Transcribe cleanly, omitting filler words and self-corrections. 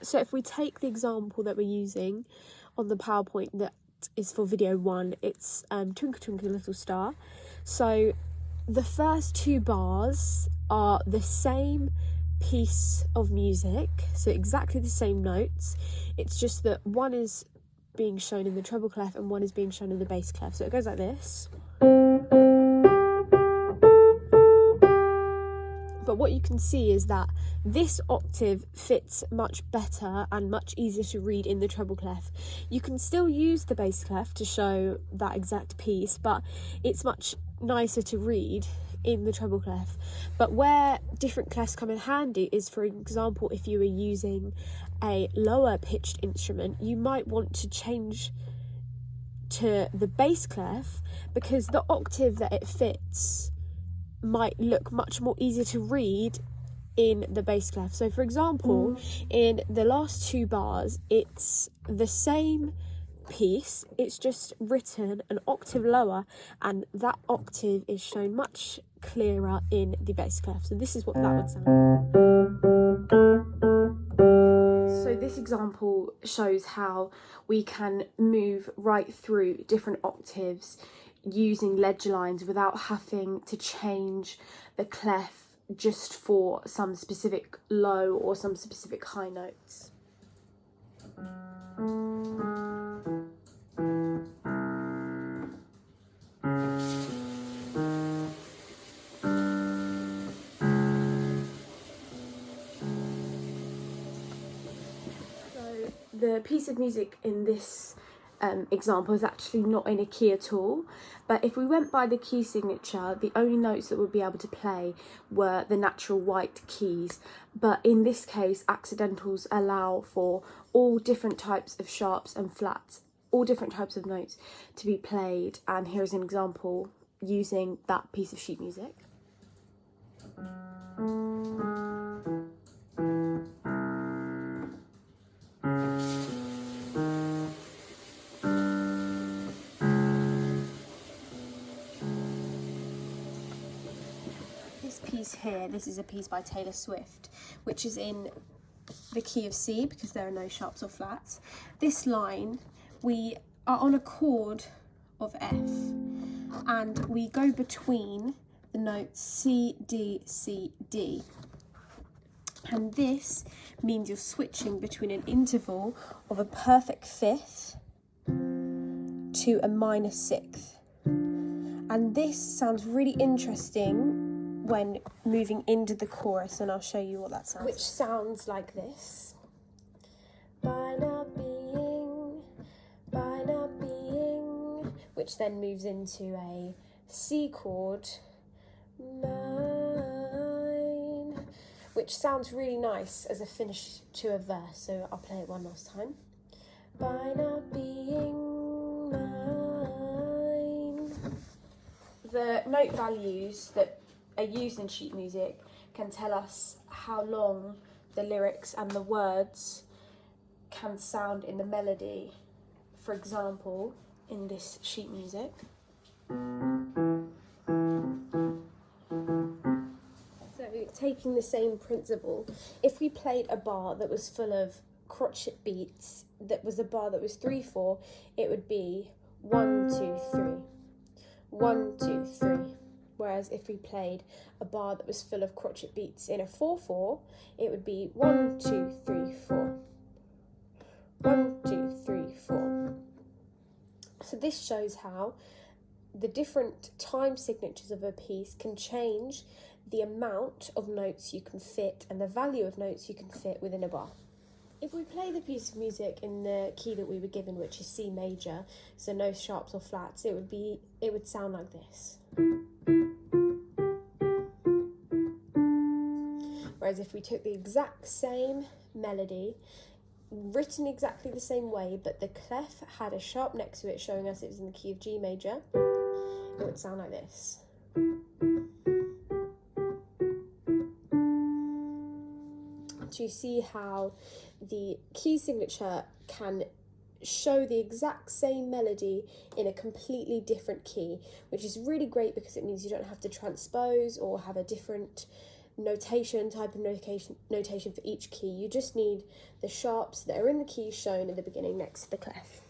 So if we take the example that we're using on the PowerPoint that is for video 1, it's Twinkle Twinkle Little Star. So the first 2 bars are the same piece of music, so exactly the same notes. It's just that one is being shown in the treble clef and one is being shown in the bass clef. So it goes like this. But what you can see is that this octave fits much better and much easier to read in the treble clef. You can still use the bass clef to show that exact piece, but it's much nicer to read in the treble clef. But where different clefs come in handy is, for example, if you were using a lower pitched instrument, you might want to change to the bass clef because the octave that it fits might look much more easier to read in the bass clef. So for example, in the last 2 bars, it's the same piece, it's just written an octave lower, and that octave is shown much clearer in the bass clef. So this is what that would sound. So this example shows how we can move right through different octaves using ledger lines without having to change the clef just for some specific low or some specific high notes. So the piece of music in this example is actually not in a key at all, but if we went by the key signature, the only notes that we'd be able to play were the natural white keys. But in this case, accidentals allow for all different types of sharps and flats, all different types of notes to be played, and here's an example using that piece of sheet music. This piece here, this is a piece by Taylor Swift, which is in the key of C because there are no sharps or flats. This line, we are on a chord of F and we go between the notes C, D, C, D. And this means you're switching between an interval of a perfect fifth to a minor sixth. And this sounds really interesting when moving into the chorus, and I'll show you what that sounds like. Which sounds like this. By not being, which then moves into a C chord, mine, which sounds really nice as a finish to a verse, so I'll play it one last time. By not being mine. The note values that are used in sheet music can tell us how long the lyrics and the words can sound in the melody. For example, in this sheet music. So taking the same principle, if we played a bar that was full of crotchet beats, that was a bar that was 3/4, it would be 1, 2, 3. 1, 2, 3. Whereas if we played a bar that was full of crotchet beats in a 4/4, it would be 1, 2, 3, 4. 1, 2, 3, 4. So this shows how the different time signatures of a piece can change the amount of notes you can fit and the value of notes you can fit within a bar. If we play the piece of music in the key that we were given, which is C major, so no sharps or flats, it would sound like this. Whereas if we took the exact same melody, written exactly the same way, but the clef had a sharp next to it showing us it was in the key of G major, it would sound like this. Do you see how the key signature can show the exact same melody in a completely different key, which is really great because it means you don't have to transpose or have a different type of notation for each key. You just need the sharps that are in the keys shown at the beginning next to the clef.